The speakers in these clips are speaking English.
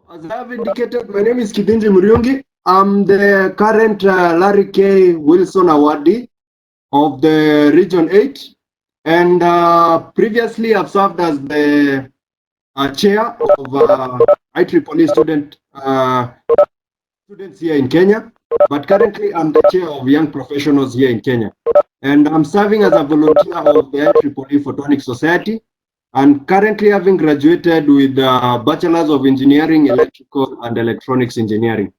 As I have indicated, my name is Kithinji Muriungi. I'm the current Larry K. Wilson Awardee of the Region 8. And previously, I've served as the chair of IEEE students here in Kenya. But currently, I'm the chair of young professionals here in Kenya. And I'm serving as a volunteer of the IEEE Photonic Society. And currently having graduated with Bachelor's of Engineering, Electrical and Electronics Engineering.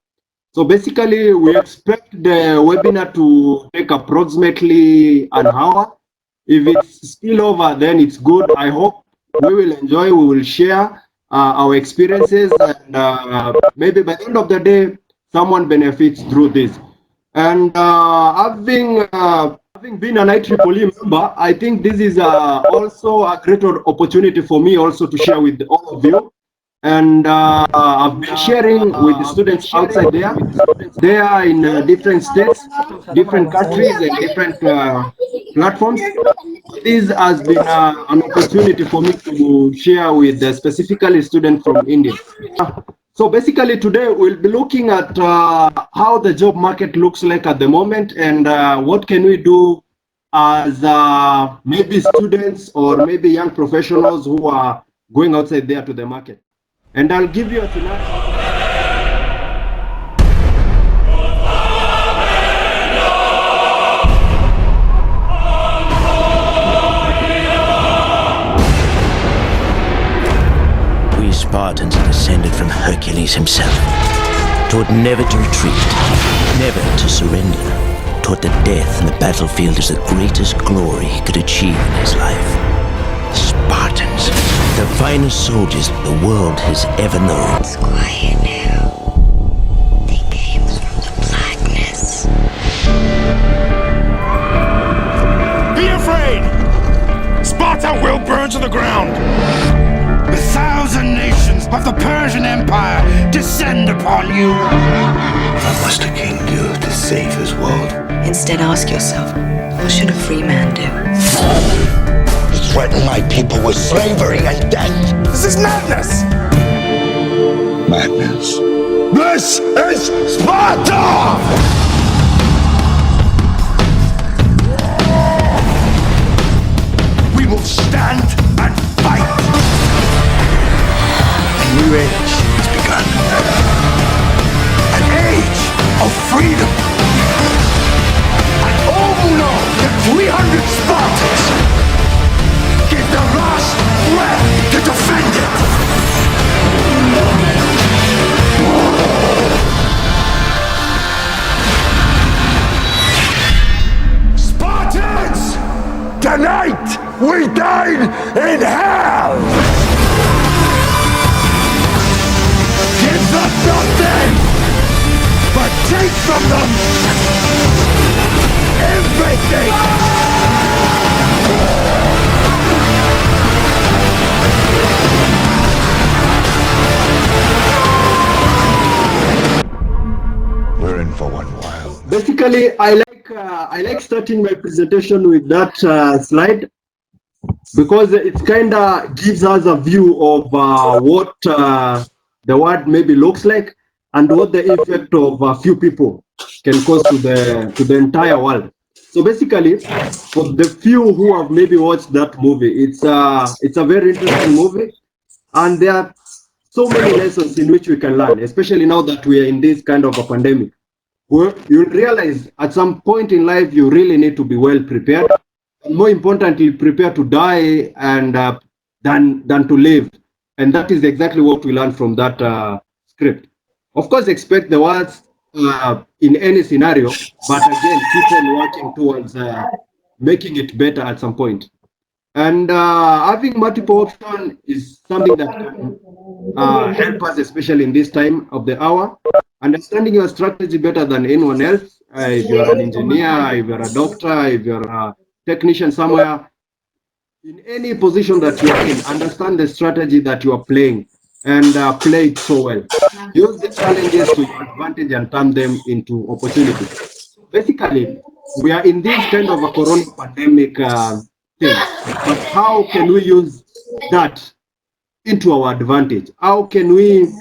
So basically, we expect the webinar to take approximately an hour. If it's still over, then it's good. I hope we will enjoy, we will share our experiences, and maybe by the end of the day, someone benefits through this. And having been an IEEE member, I think this is also a great opportunity for me also to share with all of you. And I've been sharing with the students outside there. They are in different states, different countries, and different platforms. This has been an opportunity for me to share with specifically students from India. So basically today we'll be looking at how the job market looks like at the moment, and what can we do as maybe students or maybe young professionals who are going outside there to the market. And I'll give you a scenario. We Spartans are descended from Hercules himself, taught never to retreat, never to surrender, taught that death in the battlefield is the greatest glory he could achieve in his life. Spartans, the finest soldiers the world has ever known. It's quiet now. They came from the blackness. Be afraid! Sparta will burn to the ground! 1,000 nations of the Persian Empire descend upon you! What must a king do to save his world? Instead, ask yourself, what should a free man do? Threaten my people with slavery and death. This is madness! Madness. This is Sparta! We will stand and fight! A new age has begun. An age of freedom! And all who know that 300 Spartans give their last breath to defend it! Spartans! Tonight we dine in hell! Give them nothing, but take from them everything! We're in for one while. Basically, I like starting my presentation with that slide, because it kind of gives us a view of what the world maybe looks like, and what the effect of a few people can cause to the entire world. So basically, for the few who have maybe watched that movie, it's a very interesting movie, and there are so many lessons in which we can learn, especially now that we are in this kind of a pandemic. Well, you'll realize at some point in life you really need to be well prepared, and more importantly, prepare to die and than to live. And that is exactly what we learned from that script. Of course, expect the worst in any scenario, but again, keep on working towards making it better at some point. And having multiple options is something that can help us, especially in this time of the hour. Understanding your strategy better than anyone else. If you're an engineer, if you're a doctor, if you're a technician somewhere, in any position that you're in, understand the strategy that you are playing, and play it so well. Use the challenges to your advantage and turn them into opportunities. Basically, we are in this kind of a corona pandemic thing, but how can we use that into our advantage? How can we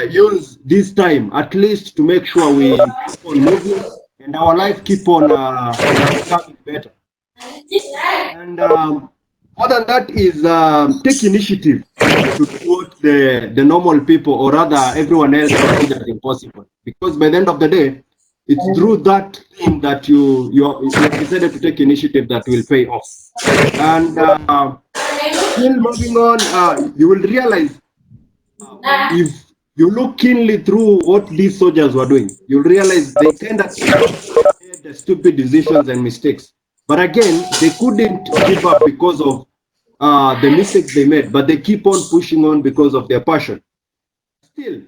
use this time at least to make sure we keep on moving and our life keep on becoming better. And more than that is take initiative to do what the normal people or rather everyone else considers impossible. Because by the end of the day, it's through that thing that you decided to take initiative that will pay off. And still moving on, you will realize if you look keenly through what these soldiers were doing, you'll realize they kind of made the stupid decisions and mistakes. But again, they couldn't give up because of the mistakes they made, but they keep on pushing on because of their passion. Still,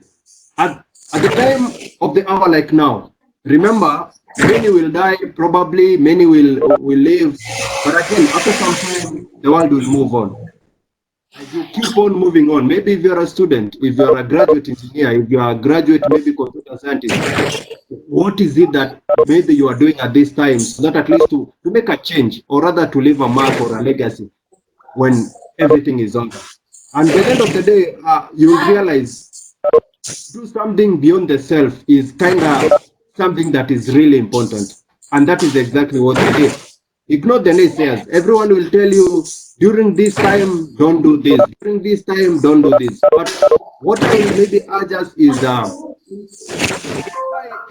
at the time of the hour like now, remember, many will die, probably many will live, but again, after some time, the world will move on. As you keep on moving on, maybe if you're a student, if you're a graduate engineer, if you're a graduate, maybe computer scientist, what is it that maybe you are doing at this time so that at least to make a change or rather to leave a mark or a legacy when everything is over? And by the end of the day, you will realize do something beyond the self is kind of something that is really important. And that is exactly what they did. Ignore the naysayers. Everyone will tell you during this time, don't do this. During this time, don't do this. But what I will maybe urge us is try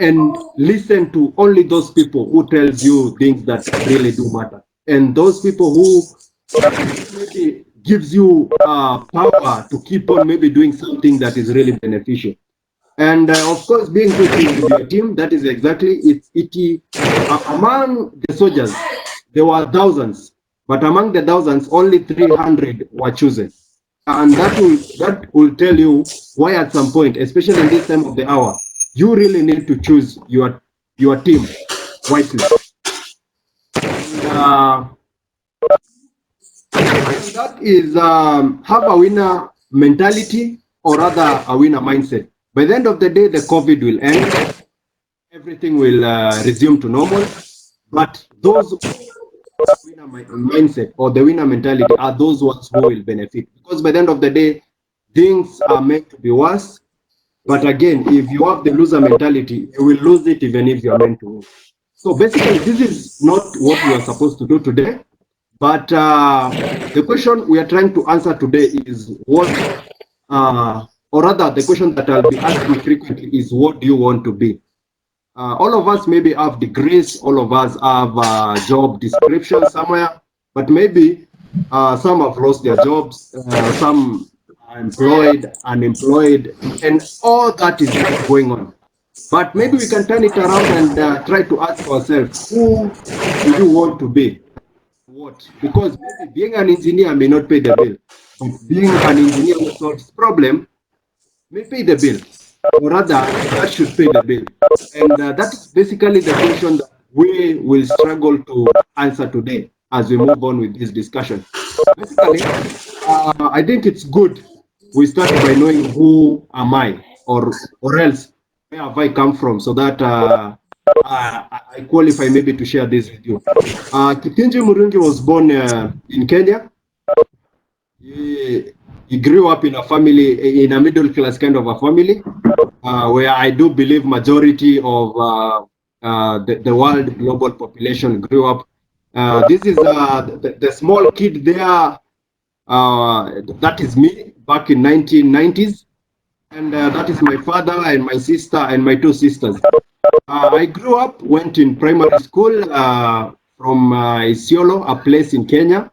and listen to only those people who tells you things that really do matter. And those people who maybe gives you power to keep on maybe doing something that is really beneficial. And of course, being good with your team, that is exactly it. Among the soldiers, there were thousands, but among the thousands, only 300 were chosen. And that will tell you why at some point, especially in this time of the hour, you really need to choose your team wisely. And that is have a winner mentality or rather a winner mindset. By the end of the day, the COVID will end, everything will resume to normal. But those winner mindset or the winner mentality are those ones who will benefit. Because by the end of the day, things are meant to be worse. But again, if you have the loser mentality, you will lose it even if you are meant to win. So basically, this is not what we are supposed to do today. But the question we are trying to answer today is what, or rather, the question that I'll be asking frequently is what do you want to be? All of us maybe have degrees, all of us have a job description somewhere, but maybe some have lost their jobs, some are employed, unemployed, and all that is going on. But maybe we can turn it around and try to ask ourselves, who do you want to be? What? Because maybe being an engineer may not pay the bill, but being an engineer who solves problem may pay the bill, or rather, that should pay the bill. And that is basically the question that we will struggle to answer today as we move on with this discussion. Basically, I think it's good we start by knowing who am I, or else where have I come from, so that I qualify maybe to share this with you. Kithinji Muriungi was born in Kenya. He grew up in a family, in a middle class kind of a family, where I do believe majority of the world global population grew up. This is the small kid there. That is me back in 1990s, and that is my father and my sister and my two sisters. I grew up, went in primary school from Isiolo, a place in Kenya.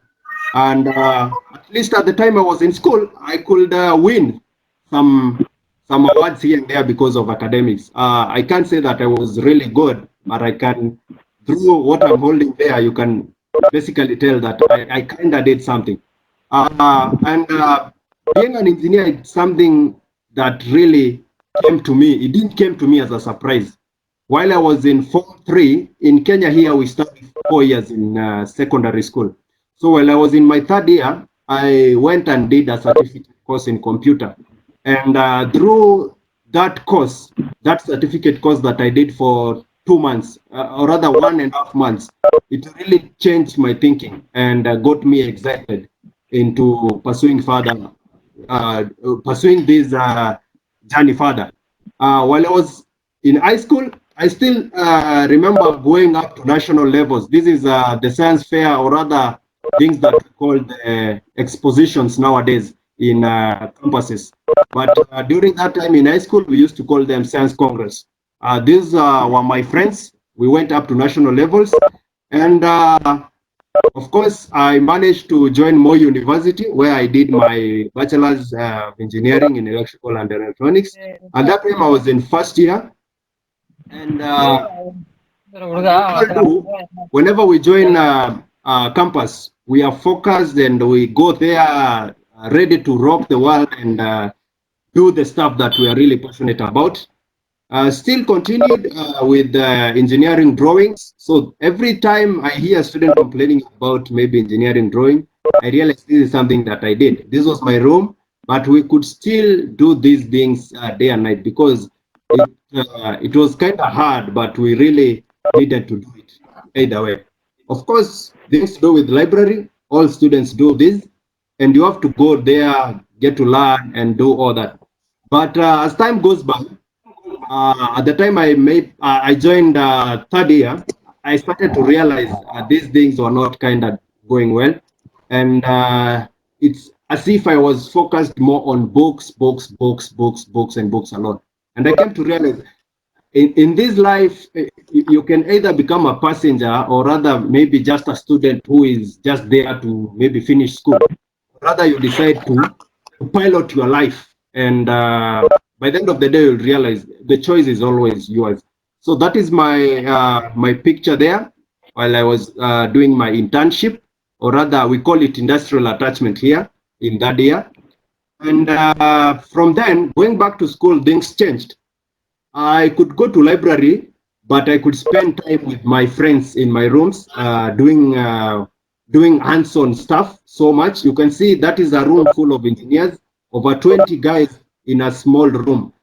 And at least at the time I was in school, I could win some awards here and there because of academics. I can't say that I was really good, but I can, through what I'm holding there, you can basically tell that I kind of did something. And being an engineer is something that really came to me. It didn't came to me as a surprise. While I was in Form 3, in Kenya here, we studied 4 years in secondary school. So while I was in my third year, I went and did a certificate course in computer. And through that course, that certificate course that I did for 2 months, or rather 1.5 months, it really changed my thinking and got me excited into pursuing further, pursuing journey further. While I was in high school, I still remember going up to national levels. This is the science fair, or rather things that we call the expositions nowadays in campuses. But during that time in high school, we used to call them science congress. These were my friends. We went up to national levels, and of course, I managed to join Moi University, where I did my bachelor's of engineering in electrical and electronics. At that time, I was in first year, and whenever we join campus, we are focused and we go there ready to rock the world and do the stuff that we are really passionate about. Still continued with engineering drawings. So every time I hear a student complaining about maybe engineering drawing, I realize this is something that I did. This was my room, but we could still do these things day and night because it was kind of hard, but we really needed to do it either way. Of course, things to do with library, all students do this, and you have to go there, get to learn and do all that. But as time goes by, at the time I joined third year, I started to realize these things were not kind of going well, and it's as if I was focused more on books, and books alone. And I came to realize in this life, you can either become a passenger or rather maybe just a student who is just there to maybe finish school. Rather, you decide to pilot your life, and by the end of the day, you'll realize the choice is always yours. So that is my picture there while I was doing my internship, or rather, we call it industrial attachment here in that year. And from then, going back to school, things changed. I could go to library, but I could spend time with my friends in my rooms doing hands-on stuff so much. You can see that is a room full of engineers, over 20 guys in a small room,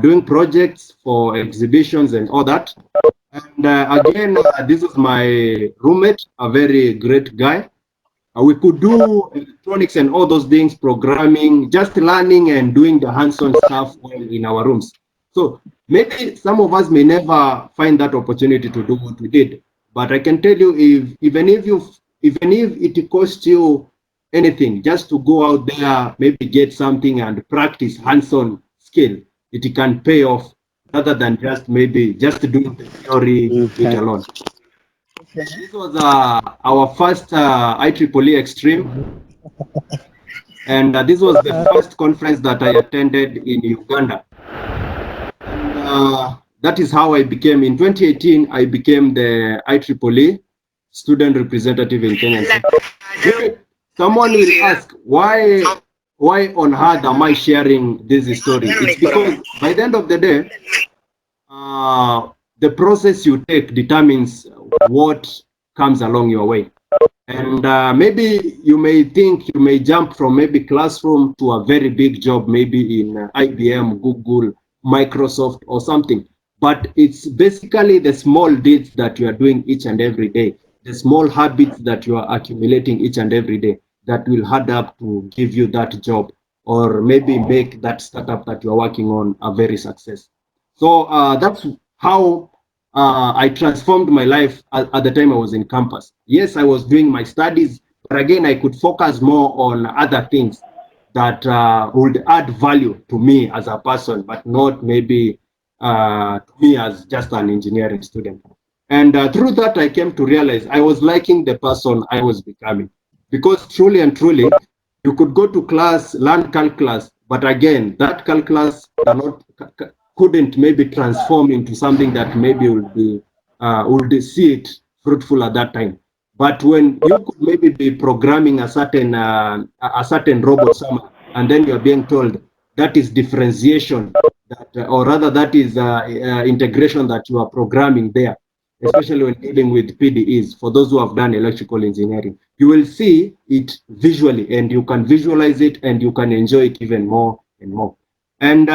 doing projects for exhibitions and all that. And again, this is my roommate, a very great guy. We could do electronics and all those things, programming, just learning and doing the hands-on stuff in our rooms. So maybe some of us may never find that opportunity to do what we did, but I can tell you, even if it costs you anything, just to go out there, maybe get something and practice hands-on skill, it can pay off rather than just doing the theory it alone. This was our first IEEE Extreme, and this was the first conference that I attended in Uganda. And that is how I became, in 2018, I became the IEEE student representative in Kenya. Someone will ask, why on earth am I sharing this story? It's because by the end of the day, the process you take determines what comes along your way. And maybe you may think you may jump from maybe classroom to a very big job, maybe in IBM, Google, Microsoft or something. But it's basically the small deeds that you are doing each and every day, the small habits that you are accumulating each and every day that will add up to give you that job or maybe make that startup that you're working on a very success. So that's how I transformed my life at the time I was in campus. Yes, I was doing my studies, but again, I could focus more on other things that would add value to me as a person, but not maybe to me as just an engineering student. And through that, I came to realize I was liking the person I was becoming. Because truly and truly, you could go to class, learn calculus, but again, that calculus couldn't maybe transform into something that maybe would see it fruitful at that time. But when you could maybe be programming a certain robot somewhere, and then you're being told that is differentiation, or rather that is integration that you are programming there, especially when dealing with PDEs, for those who have done electrical engineering, you will see it visually and you can visualize it and you can enjoy it even more and more. And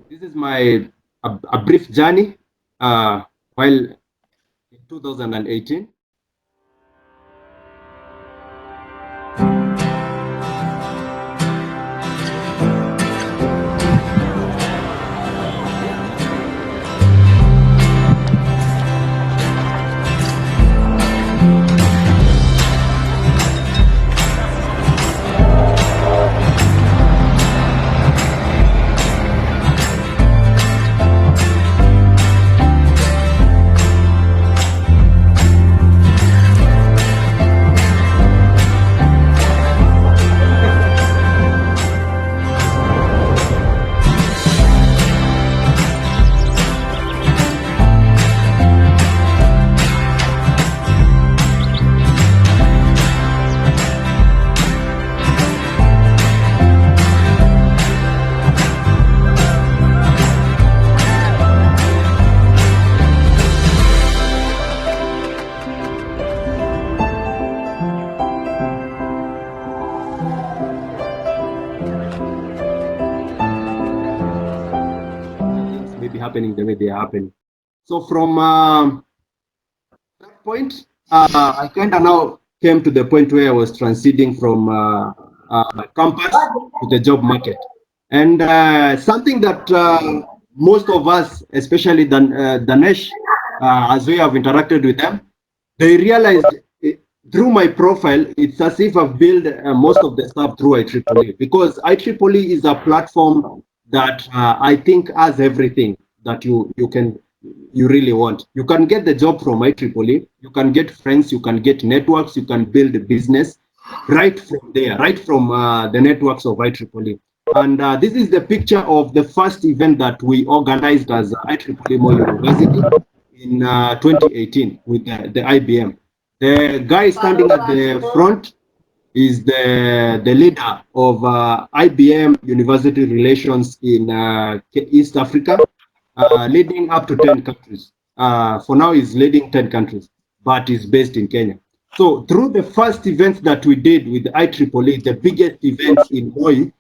this is a brief journey while in 2018. happening the way they are happening. So from that point, I kind of now came to the point where I was transiting from campus to the job market. And something that most of us, especially Dhanush, as we have interacted with them, they realized through my profile, it's as if I've built most of the stuff through IEEE, because IEEE is a platform that I think has everything that you really want. You can get the job from IEEE, you can get friends, you can get networks, you can build a business right from there, right from the networks of IEEE. And this is the picture of the first event that we organized as IEEE Moi University in 2018 with the IBM. The guy standing at the front is the leader of IBM University Relations in East Africa, leading up to 10 countries. For now, he's leading 10 countries, but he's based in Kenya. So through the first events that we did with IEEE, the biggest events in Moi,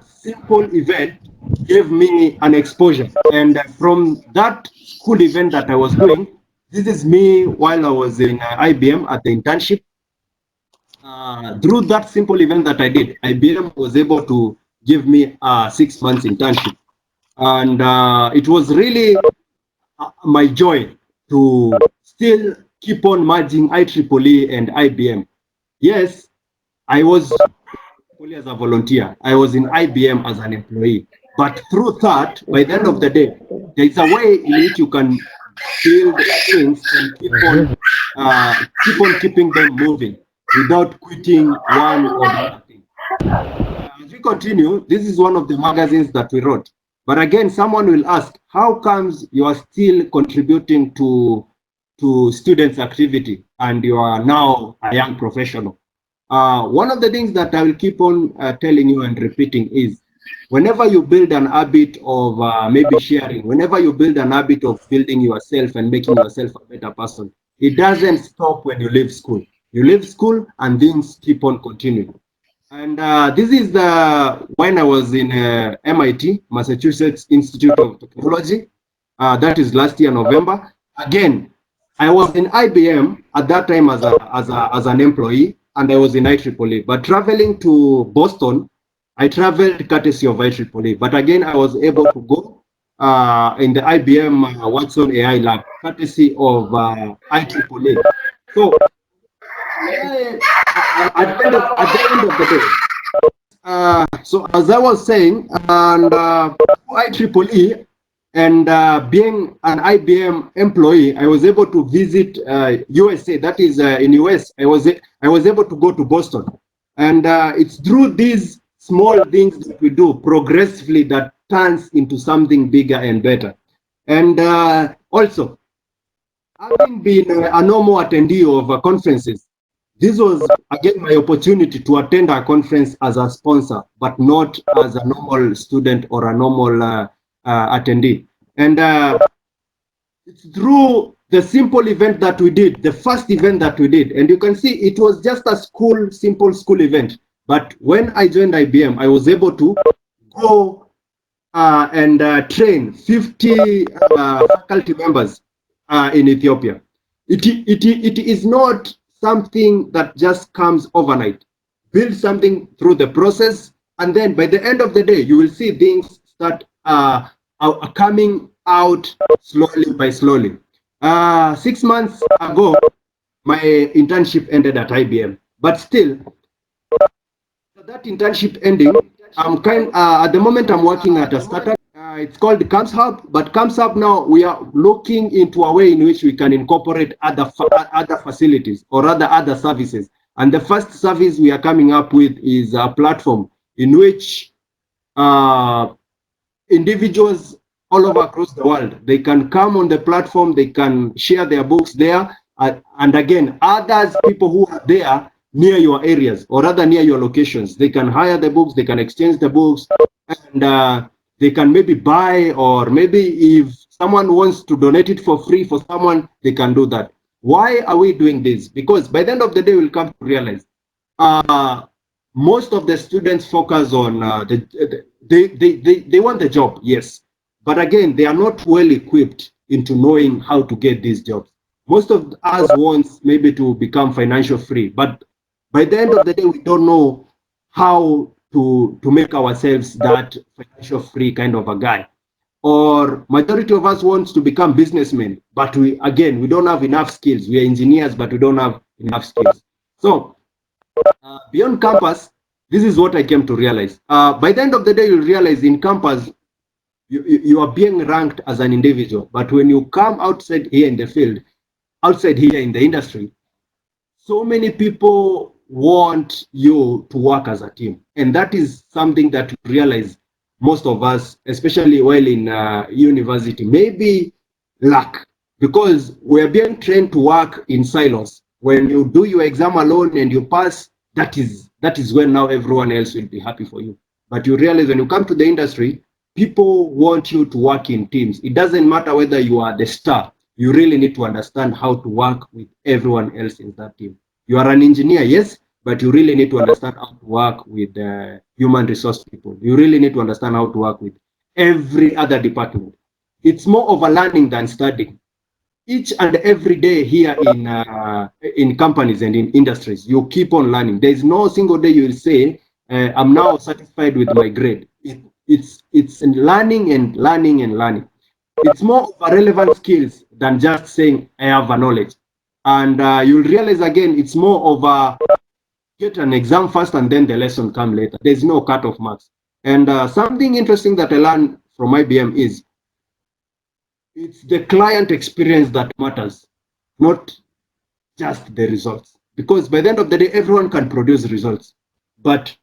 simple event gave me an exposure. And from that school event that I was doing, this is me while I was in IBM at the internship. Through that simple event that I did, IBM was able to give me a 6 months internship. And it was really my joy to still keep on merging IEEE and IBM. Yes, I was as a volunteer, I was in IBM as an employee. But through that, by the end of the day, there is a way in which you can build things and keep on keeping them moving without quitting one or the other thing. As we continue, this is one of the magazines that we wrote. But again, someone will ask, how comes you are still contributing to students' activity and you are now a young professional? One of the things that I will keep on telling you and repeating is, whenever you build an habit of maybe sharing, whenever you build an habit of building yourself and making yourself a better person, it doesn't stop when you leave school. You leave school and things keep on continuing. And this is when I was in MIT, Massachusetts Institute of Technology. That is last year, November. Again, I was in IBM at that time as an employee, and I was in IEEE. But traveling to Boston, I traveled courtesy of IEEE. But again, I was able to go in the IBM Watson AI lab, courtesy of IEEE. So at the end of the day, so as I was saying, and IEEE and being an IBM employee, I was able to visit USA. That is in US. I was able to go to Boston, and it's through these small things that we do progressively that turns into something bigger and better. And also, having been a normal attendee of conferences, this was again my opportunity to attend a conference as a sponsor, but not as a normal student or a normal attendee. And it's through the simple event that we did, the first event that we did, and you can see it was just a simple school event. But when I joined IBM, I was able to go and train 50 faculty members in Ethiopia. It is not something that just comes overnight. Build something through the process, and then by the end of the day, you will see things start coming out slowly by slowly. 6 months ago, my internship ended at IBM, but still, that internship ending, I'm at the moment I'm working at a startup. It's called Camps Hub, but Camps Hub now we are looking into a way in which we can incorporate other facilities or other services. And the first service we are coming up with is a platform in which individuals all over across the world, they can come on the platform, they can share their books there, and again, people who are there near your areas or rather near your locations, they can hire the books, they can exchange the books, and they can maybe buy, or maybe if someone wants to donate it for free for someone, they can do that. Why are we doing this? Because by the end of the day, we'll come to realize most of the students focus on they want the job, yes, But again, they are not well equipped into knowing how to get these jobs. Most of us wants maybe to become financial free, but by the end of the day, we don't know how to make ourselves that financial free kind of a guy. Or majority of us wants to become businessmen, but we don't have enough skills. We are engineers, but we don't have enough skills. So beyond campus, this is what I came to realize. By the end of the day, you'll realize in campus, you are being ranked as an individual. But when you come outside here in the field, outside here in the industry, so many people want you to work as a team. And that is something that we realize most of us, especially while in university, maybe lack, because we're being trained to work in silos. When you do your exam alone and you pass, that is when now everyone else will be happy for you. But you realize when you come to the industry, people want you to work in teams. It doesn't matter whether you are the star. You really need to understand how to work with everyone else in that team. You are an engineer, yes, but you really need to understand how to work with human resource people. You really need to understand how to work with every other department. It's more of a learning than studying. Each and every day here in companies and in industries, you keep on learning. There is no single day you will say, I'm now satisfied with my grade. It's learning and learning and learning. It's more of a relevant skills than just saying I have a knowledge. And you'll realize again, it's more of a get an exam first and then the lesson come later. There's no cut-off marks. And something interesting that I learned from IBM is it's the client experience that matters, not just the results. Because by the end of the day, everyone can produce results. But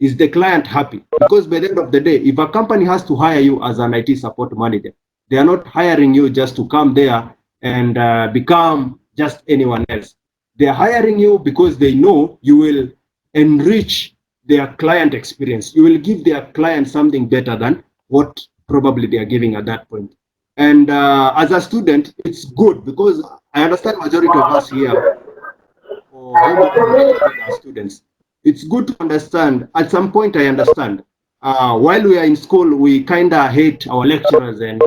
is the client happy? Because by the end of the day, if a company has to hire you as an IT support manager, they are not hiring you just to come there and become just anyone else. They are hiring you because they know you will enrich their client experience. You will give their client something better than what probably they are giving at that point. And as a student, it's good because I understand majority of us here, or almost are students. It's good to understand. At some point, I understand. While we are in school, we kind of hate our lecturers and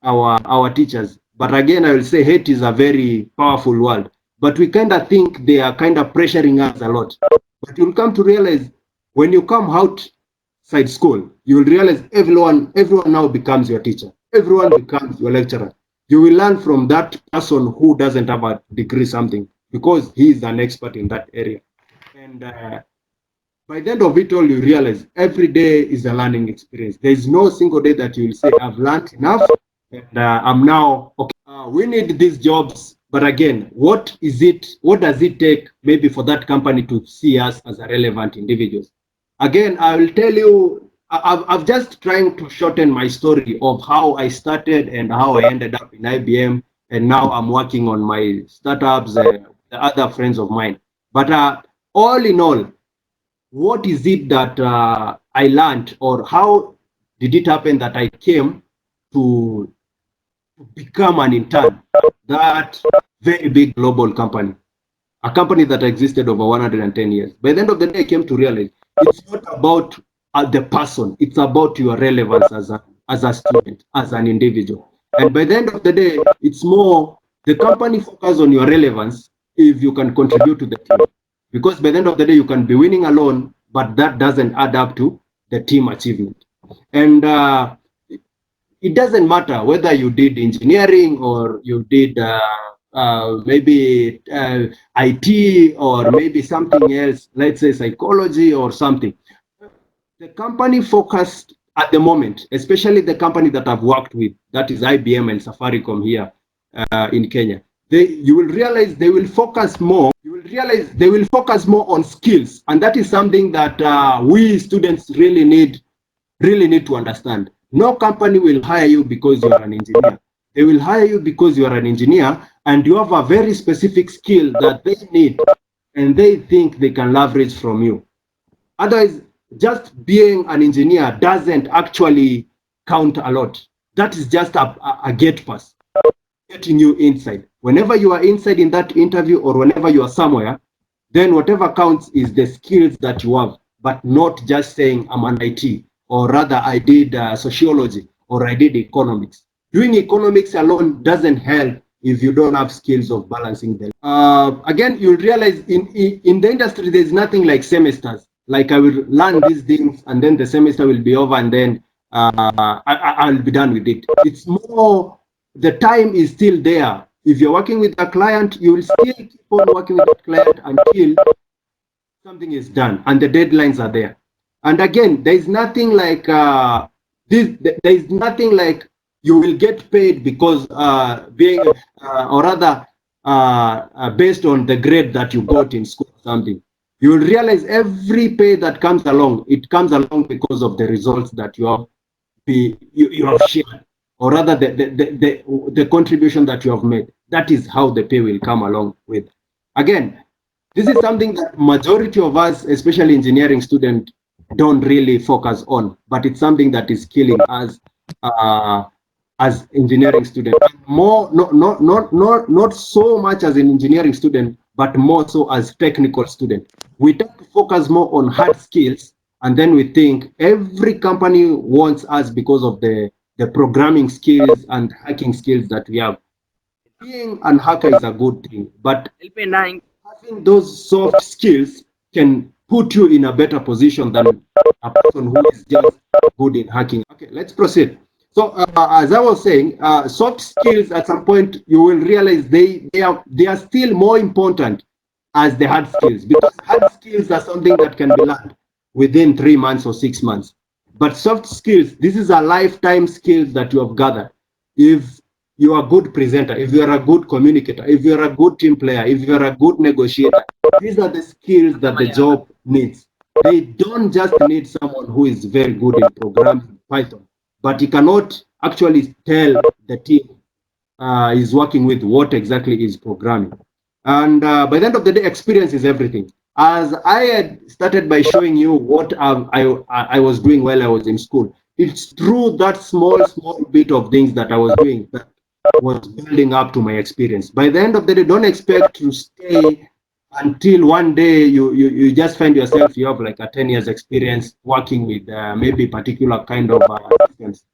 our teachers. But again, I will say hate is a very powerful word. But we kind of think they are kind of pressuring us a lot. But you'll come to realize when you come outside school, you will realize everyone now becomes your teacher. Everyone becomes your lecturer. You will learn from that person who doesn't have a degree something because he is an expert in that area. And by the end of it all, you realize every day is a learning experience. There is no single day that you will say, I've learned enough and I'm now, okay, we need these jobs. But again, what does it take maybe for that company to see us as a relevant individuals? Again, I will tell you, I've just trying to shorten my story of how I started and how I ended up in IBM. And now I'm working on my startups, the other friends of mine. But all in all, what is it that I learned, or how did it happen that I came to become an intern that very big global company, a company that existed over 110 years? By the end of the day, I came to realize it's not about the person, it's about your relevance as a student, as an individual. And by the end of the day, it's more the company focus on your relevance if you can contribute to the team. Because by the end of the day, you can be winning alone, but that doesn't add up to the team achievement. And it doesn't matter whether you did engineering or you did maybe IT or maybe something else, let's say psychology or something. The company focused at the moment, especially the company that I've worked with, that is IBM and Safaricom here in Kenya. You will realize they will focus more. You will realize they will focus more on skills, and that is something that we students really need to understand. No company will hire you because you are an engineer. They will hire you because you are an engineer and you have a very specific skill that they need and they think they can leverage from you. Otherwise, just being an engineer doesn't actually count a lot. That is just a gate pass, getting you inside. Whenever you are inside in that interview or whenever you are somewhere, then whatever counts is the skills that you have, but not just saying I'm an IT, or rather I did sociology, or I did economics. Doing economics alone doesn't help if you don't have skills of balancing them. Again, you'll realize in the industry, there's nothing like semesters. Like I will learn these things and then the semester will be over and then I'll be done with it. It's more, the time is still there. If you're working with a client, you will still keep on working with the client until something is done and the deadlines are there. And again, there is nothing like this. There is nothing like you will get paid because or rather based on the grade that you got in school or something. You will realize every pay that comes along, it comes along because of the results that you have shared, or rather the contribution that you have made. That is how the pay will come along with. Again, this is something that majority of us, especially engineering students, don't really focus on, but it's something that is killing us as engineering students. More, not so much as an engineering student, but more so as technical student. We tend to focus more on hard skills, and then we think every company wants us because of the programming skills and hacking skills that we have. Being an hacker is a good thing, but having those soft skills can put you in a better position than a person who is just good in hacking. Okay, let's proceed. So as I was saying, soft skills at some point you will realize they are still more important as the hard skills, because hard skills are something that can be learned within 3 months or 6 months. But soft skills, this is a lifetime skills that you have gathered. If you are a good presenter, if you are a good communicator, if you are a good team player, if you are a good negotiator, these are the skills that the job needs. They don't just need someone who is very good in programming Python, but he cannot actually tell the team he's working with what exactly is programming. And by the end of the day, experience is everything. As I had started by showing you what I was doing while I was in school, it's through that small bit of things that I was doing that was building up to my experience. By the end of the day, don't expect to stay until one day you just find yourself, you have like a 10 years experience working with maybe particular kind of systems.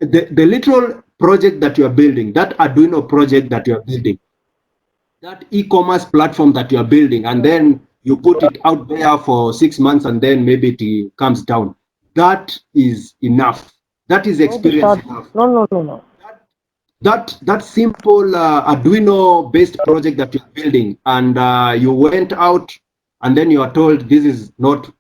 The literal project that you are building, that Arduino project that you are building, that e-commerce platform that you are building, and then you put it out there for 6 months and then maybe it comes down. That is enough. That is experience enough. No. That simple Arduino based project that you're building, and you went out and then you are told this is not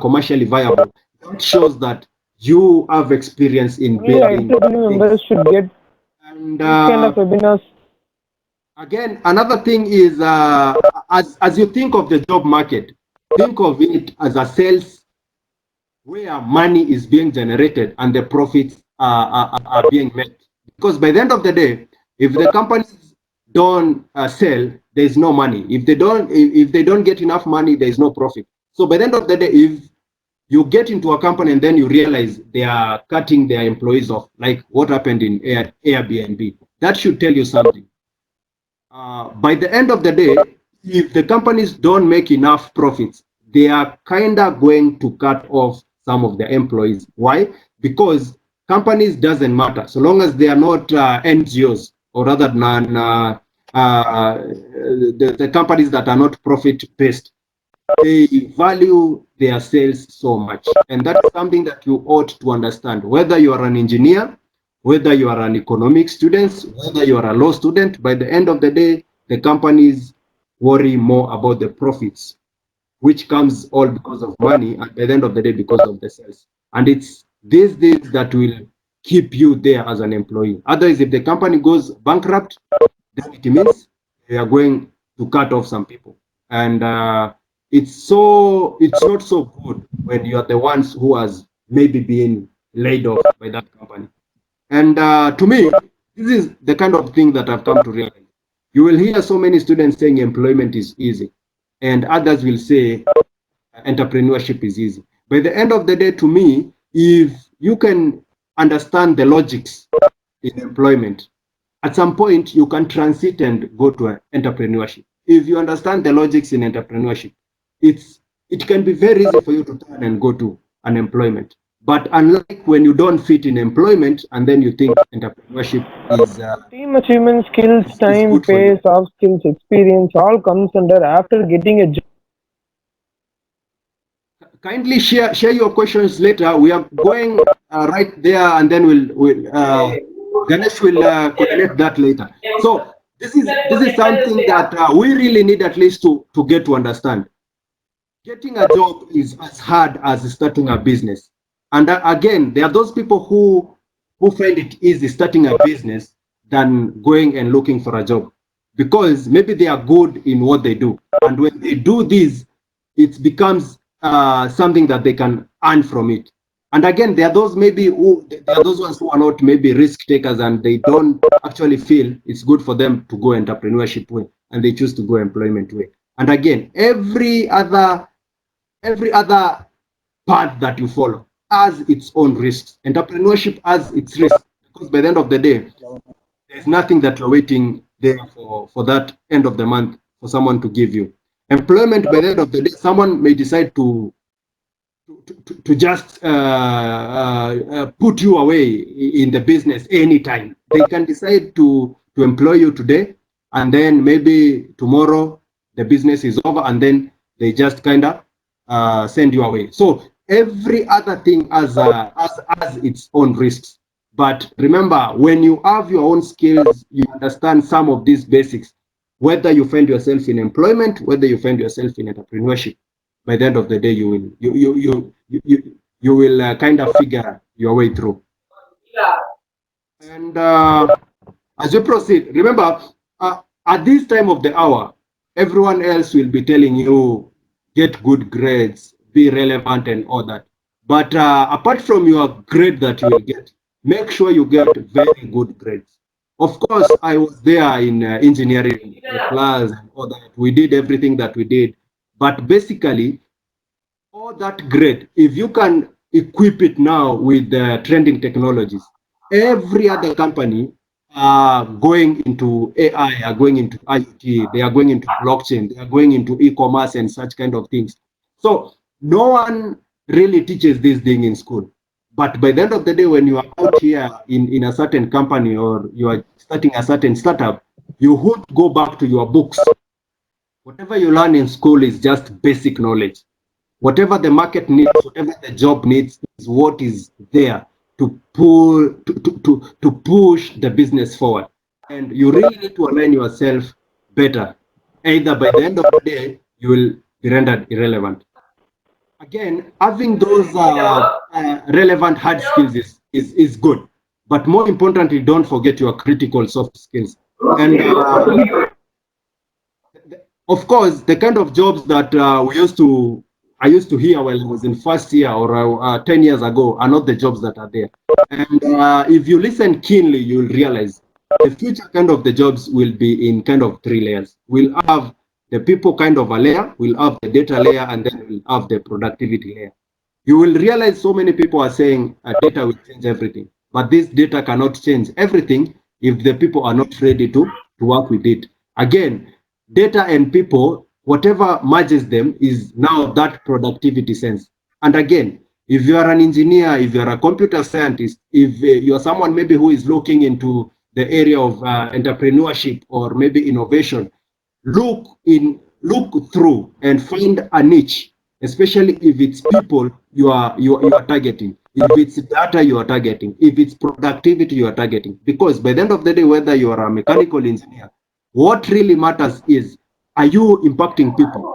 commercially viable, that shows that you have experience in building members should get and kind of webinars. Again, another thing is as you think of the job market, think of it as a sales where money is being generated and the profits are being made. Because by the end of the day, if the companies don't sell, there's no money. If they don't get enough money, there's no profit. So by the end of the day, if you get into a company and then you realize they are cutting their employees off, like what happened in Airbnb, that should tell you something. By the end of the day, if the companies don't make enough profits, they are kind of going to cut off some of their employees. Why? Because companies doesn't matter so long as they are not NGOs, or rather than the companies that are not profit based. They value their sales so much, and that's something that you ought to understand. Whether you are an engineer, whether you are an economics student, whether you are a law student, by the end of the day, the companies worry more about the profits, which comes all because of money, and by the end of the day, because of the sales. And it's these things that will keep you there as an employee. Otherwise, if the company goes bankrupt, then it means they are going to cut off some people. And it's not so good when you are the ones who has maybe been laid off by that company. And to me, this is the kind of thing that I've come to realize. You will hear so many students saying employment is easy, and others will say entrepreneurship is easy. By the end of the day, to me, if you can understand the logics in employment, at some point you can transit and go to entrepreneurship. If you understand the logics in entrepreneurship, it can be very easy for you to turn and go to unemployment. But unlike when you don't fit in employment and then you think entrepreneurship Team achievement, skills, is time, good for pay, you. soft skills, experience, all comes under after getting a job. Kindly share your questions later. We are going right there, and then we'll Ganesh will coordinate that later. So this is something that we really need at least to get to understand. Getting a job is as hard as starting a business. And again, there are those people who find it easy starting a business than going and looking for a job because maybe they are good in what they do. And when they do this, it becomes something that they can earn from it. And again, there are those ones who are not maybe risk takers and they don't actually feel it's good for them to go entrepreneurship way and they choose to go employment way. And again, every other path that you follow has its own risks. Entrepreneurship has its risks because by the end of the day, there's nothing that you're waiting there for that end of the month for someone to give you. Employment, by the end of the day, someone may decide to just put you away in the business anytime. They can decide to employ you today, and then maybe tomorrow the business is over, and then they just kind of send you away. So every other thing has its own risks. But remember, when you have your own skills, you understand some of these basics. Whether you find yourself in employment, whether you find yourself in entrepreneurship, by the end of the day, you will kind of figure your way through. And as we proceed, remember, at this time of the hour, everyone else will be telling you get good grades, be relevant, and all that. But apart from your grade that you will get, make sure you get very good grades. Of course, I was there in engineering class and all that. We did everything that we did. But basically, all that great. If you can equip it now with the trending technologies, every other company are going into AI, are going into IoT, they are going into blockchain, they are going into e-commerce and such kind of things. So no one really teaches this thing in school. But by the end of the day, when you are out here in a certain company or you are starting a certain startup, you would go back to your books. Whatever you learn in school is just basic knowledge. Whatever the market needs, whatever the job needs is what is there to pull to push the business forward. And you really need to align yourself better. Either by the end of the day, you will be rendered irrelevant. Again, having those relevant hard skills is good. But more importantly, don't forget your critical soft skills. And of course, the kind of jobs that I used to hear while I was in first year or 10 years ago are not the jobs that are there. And if you listen keenly, you'll realize the future kind of the jobs will be in kind of three layers. We'll have the people kind of a layer, we'll have the data layer, and then we'll have the productivity layer. You will realize so many people are saying data will change everything, but this data cannot change everything if the people are not ready to work with it. Again, data and people, whatever merges them is now that productivity sense. And again, if you are an engineer, if you are a computer scientist, if you are someone maybe who is looking into the area of entrepreneurship or maybe innovation, look through and find a niche, especially if it's people you are targeting, if it's data you are targeting, if it's productivity you are targeting. Because by the end of the day, whether you are a mechanical engineer, what really matters is, are you impacting people?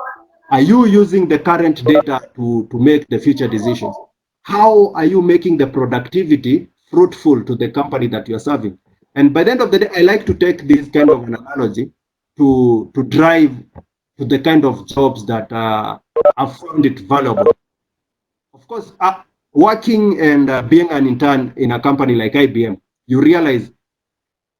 Are you using the current data to make the future decisions? How are you making the productivity fruitful to the company that you're serving? And by the end of the day, I like to take this kind of an analogy to drive to the kind of jobs that I've found it valuable. Of course, working and being an intern in a company like IBM, you realize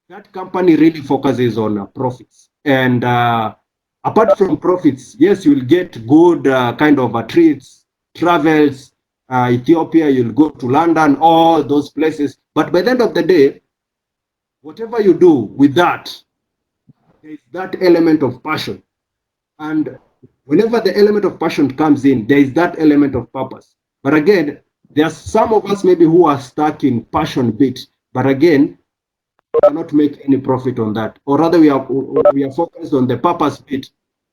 that company really focuses on profits. And apart from profits, yes, you'll get good kind of treats, travels, Ethiopia, you'll go to London, all those places. But by the end of the day, whatever you do with that, there is that element of passion. And whenever the element of passion comes in, there is that element of purpose. But again, There are some of us maybe who are stuck in passion bit, but again, we cannot make any profit on that. Or rather, we are focused on the purpose bit,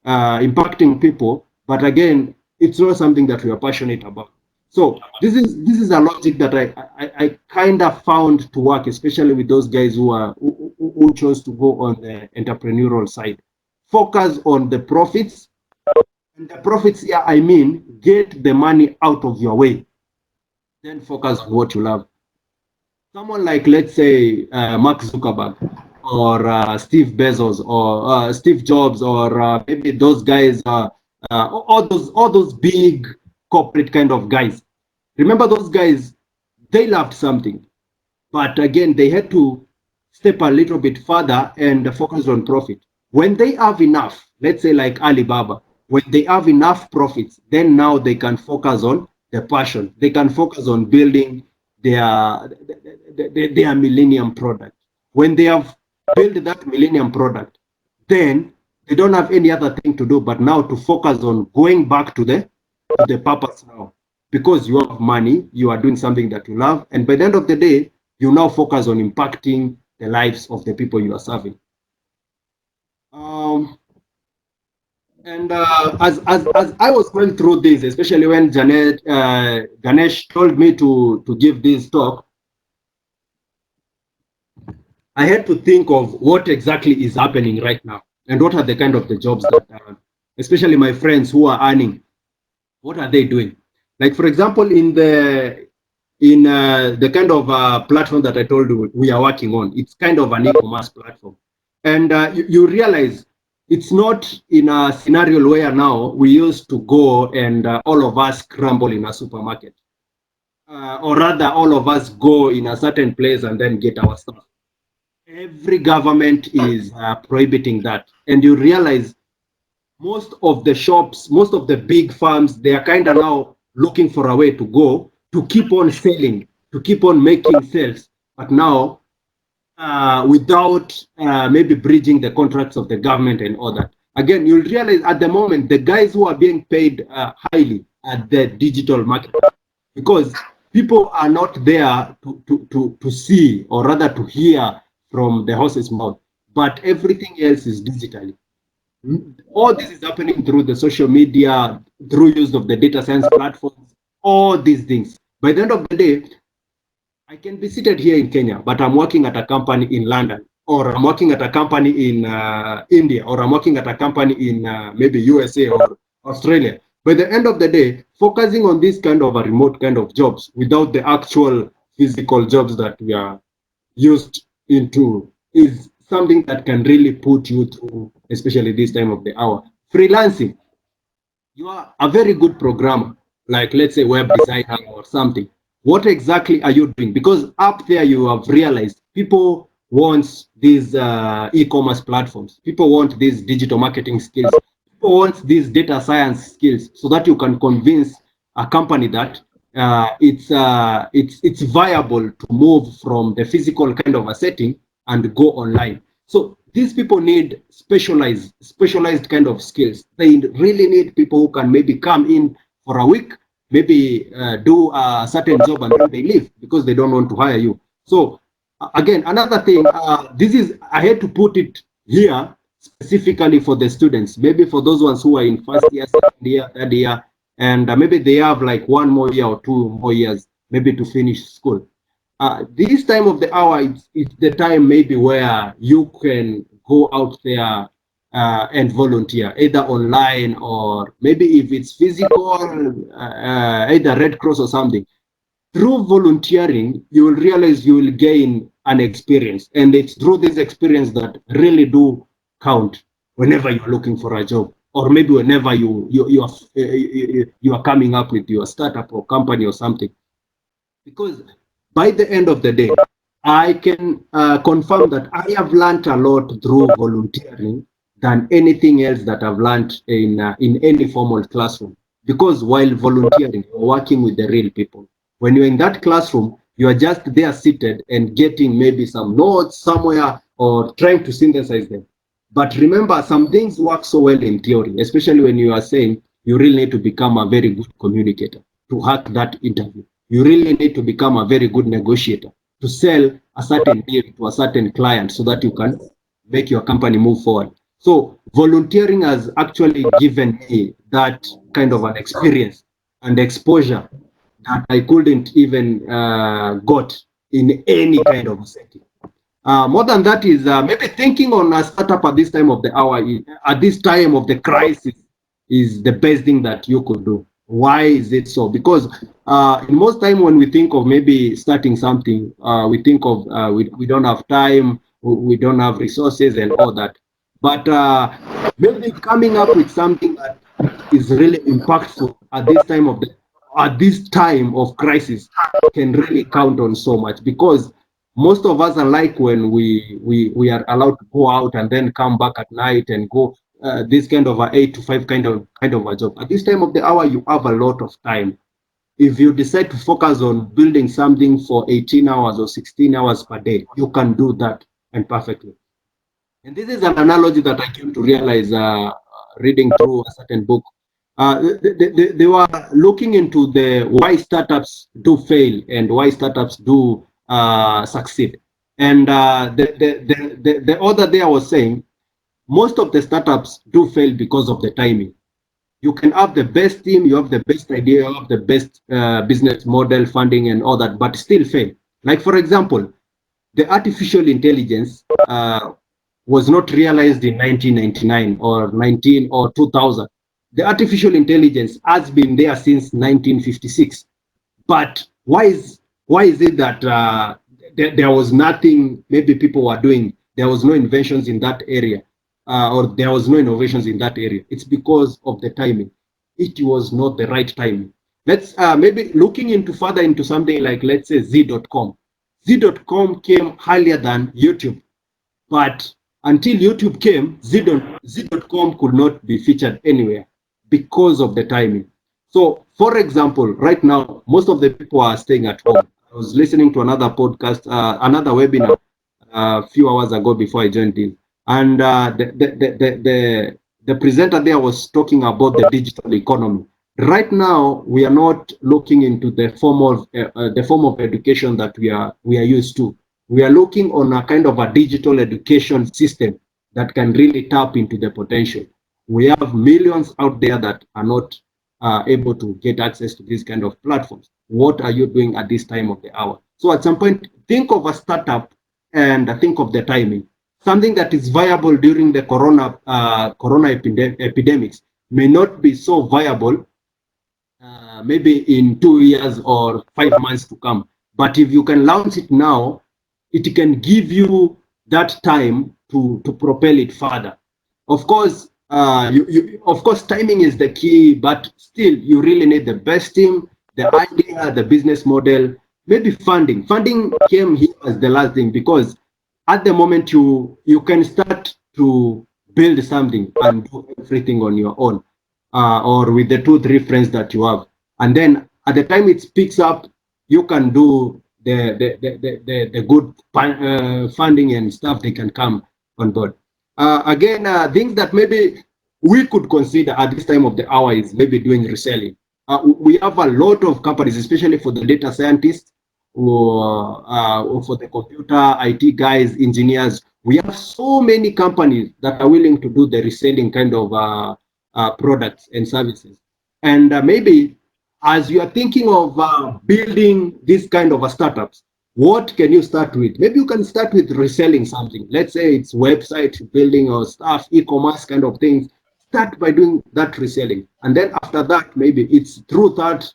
impacting people, but again, it's not something that we are passionate about. So this is a logic that I kind of found to work, especially with those guys who chose to go on the entrepreneurial side. Focus on the profits, and the profits, yeah, I mean, get the money out of your way. Then focus on what you love. Someone like, let's say, Mark Zuckerberg or Steve Bezos or Steve Jobs or maybe those guys, all those big corporate kind of guys. Remember those guys? They loved something, but again, they had to step a little bit further and focus on profit. When they have enough, let's say like Alibaba, when they have enough profits, then now they can focus on the passion. They can focus on building their their millennium product. When they have built that millennium product, then they don't have any other thing to do but now to focus on going back to the purpose now. Because you have money, you are doing something that you love, and by the end of the day, you now focus on impacting the lives of the people you are serving. Um, and as I was going through this, especially when Ganesh told me to give this talk, I had to think of what exactly is happening right now and what are the kind of the jobs that especially my friends who are earning, what are they doing? Like, for example, in the kind of platform that I told you we are working on, it's kind of an e-commerce platform. And you realize it's not in a scenario where now we used to go and all of us scramble in a supermarket. Or rather, all of us go in a certain place and then get our stuff. Every government is prohibiting that. And you realize most of the shops, most of the big farms, they are kind of now looking for a way to go to keep on selling, to keep on making sales. But now, without maybe bridging the contracts of the government and all that. Again, you'll realize at the moment, the guys who are being paid highly at the digital market, because people are not there to see or rather to hear from the horse's mouth, but everything else is digitally. All this is happening through the social media, through use of the data science platforms, all these things. By the end of the day, I can be seated here in Kenya, but I'm working at a company in London, or I'm working at a company in India, or I'm working at a company in maybe USA or Australia. By the end of the day, focusing on this kind of a remote kind of jobs without the actual physical jobs that we are used into is something that can really put you through, especially this time of the hour. Freelancing, you are a very good programmer, like let's say web designer or something. What exactly are you doing? Because up there you have realized people want these e-commerce platforms. People want these digital marketing skills. People want these data science skills so that you can convince a company that it's viable to move from the physical kind of a setting and go online. So these people need specialized kind of skills. They really need people who can maybe come in for a week, maybe do a certain job and then they leave because they don't want to hire you. So again, another thing, I had to put it here specifically for the students, maybe for those ones who are in first year, second year, third year, and maybe they have like 1 more year or 2 more years, maybe to finish school. This time of the hour, it's the time maybe where you can go out there and volunteer, either online or maybe if it's physical, either Red Cross or something. Through volunteering, you will realize you will gain an experience. And it's through this experience that really do count whenever you're looking for a job. Or maybe whenever you are coming up with your startup or company or something. Because by the end of the day, I can confirm that I have learned a lot through volunteering than anything else that I've learned in any formal classroom. Because while volunteering, you're working with the real people. When you're in that classroom, you are just there seated and getting maybe some notes somewhere or trying to synthesize them. But remember, some things work so well in theory, especially when you are saying you really need to become a very good communicator to hack that interview. you really need to become a very good negotiator to sell a certain deal to a certain client so that you can make your company move forward. So volunteering has actually given me that kind of an experience and exposure that I couldn't even got in any kind of setting. More than that is maybe thinking on a startup at this time of the hour, at this time of the crisis, is the best thing that you could do. Why is it so? Because in most time when we think of maybe starting something, we think of we don't have time, we don't have resources and all that. But maybe coming up with something that is really impactful at this time of crisis can really count on so much, because most of us are like when we are allowed to go out and then come back at night and go this kind of a 8 to 5 kind of a job. At this time of the hour, you have a lot of time. If you decide to focus on building something for 18 hours or 16 hours per day, you can do that and perfectly. And this is an analogy that I came to realize reading through a certain book. They were looking into the why startups do fail and why startups do succeed. And the author there was saying most of the startups do fail because of the timing. You can have the best team, you have the best idea, you have the best business model, funding, and all that, but still fail. Like, for example, the artificial intelligence was not realized in 1999 or 19 or 2000. The artificial intelligence has been there since 1956. But why is it that there was nothing maybe people were doing? There was no inventions in that area, or there was no innovations in that area. It's because of the timing. It was not the right timing. Let's maybe looking into further into something like, let's say, Z.com. Z.com came earlier than YouTube, but until YouTube came, Z.com could not be featured anywhere because of the timing. So, for example, right now, most of the people are staying at home. I was listening to another podcast, another webinar a few hours ago before I joined in, and the presenter there was talking about the digital economy. Right now, we are not looking into the form of education that we are used to. We are looking on a kind of a digital education system that can really tap into the potential. We have millions out there that are not able to get access to these kind of platforms. What are you doing at this time of the hour? So at some point, think of a startup and think of the timing. Something that is viable during the corona epidemics may not be so viable maybe in 2 years or 5 months to come. But if you can launch it now, it can give you that time to propel it further. Of course, of course, timing is the key, but still, you really need the best team, the idea, the business model, maybe funding. Funding came here as the last thing, because at the moment you can start to build something and do everything on your own, or with the 2-3 friends that you have, and then at the time it picks up, you can do the good funding and stuff. They can come on board. Again, things that maybe we could consider at this time of the hour is maybe doing reselling. We have a lot of companies, especially for the data scientists, or for the computer IT guys, engineers. We have so many companies that are willing to do the reselling kind of products and services. And maybe as you are thinking of building this kind of startups, what can you start with? Maybe you can start with reselling something. Let's say it's website building or stuff, e-commerce kind of things. Start by doing that reselling. And then after that, maybe it's through that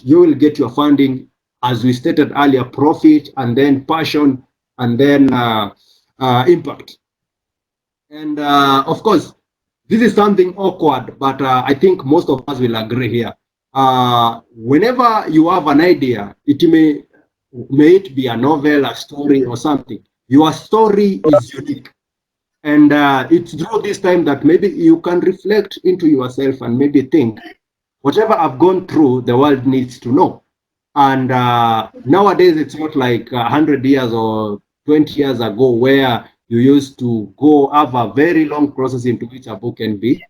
you will get your funding, as we stated earlier, profit, and then passion, and then impact. And of course, this is something awkward, but I think most of us will agree here. Whenever you have an idea, it may it be a novel, a story, or something. Your story is unique. And it's through this time that maybe you can reflect into yourself and maybe think, whatever I've gone through, the world needs to know. And nowadays, it's not like 100 years or 20 years ago where you used to go have a very long process into which a book can be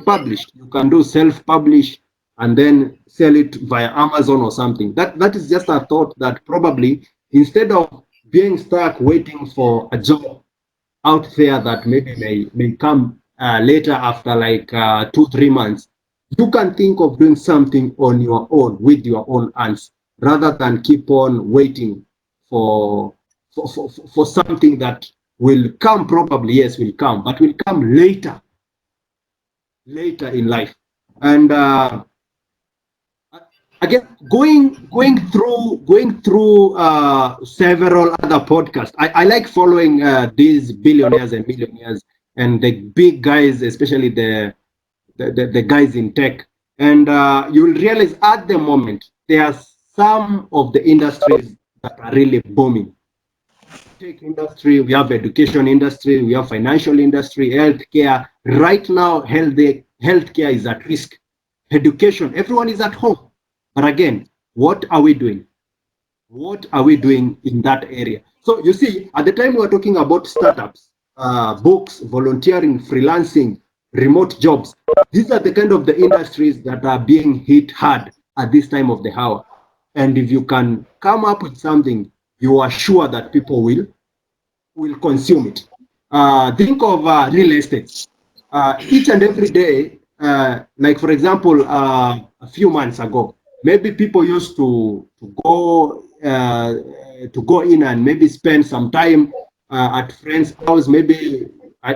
published. You can do self-publish and then sell it via Amazon or something. That is just a thought that probably instead of being stuck waiting for a job out there that maybe may come later after like 2-3 months, you can think of doing something on your own with your own hands rather than keep on waiting for for something that will come. Probably yes, will come, but will come later in life. And again, going through several other podcasts. I like following these billionaires and millionaires and the big guys, especially the guys in tech. And you will realize at the moment there are some of the industries that are really booming. Tech industry, we have education industry, we have financial industry, healthcare. Right now, healthcare is at risk. Education, everyone is at home. But again, what are we doing? What are we doing in that area? So you see, at the time we were talking about startups, books, volunteering, freelancing, remote jobs. These are the kind of the industries that are being hit hard at this time of the hour. And if you can come up with something, you are sure that people will consume it. Think of real estate. Each and every day, like for example, a few months ago, maybe people used to go in and maybe spend some time at friends' house. Maybe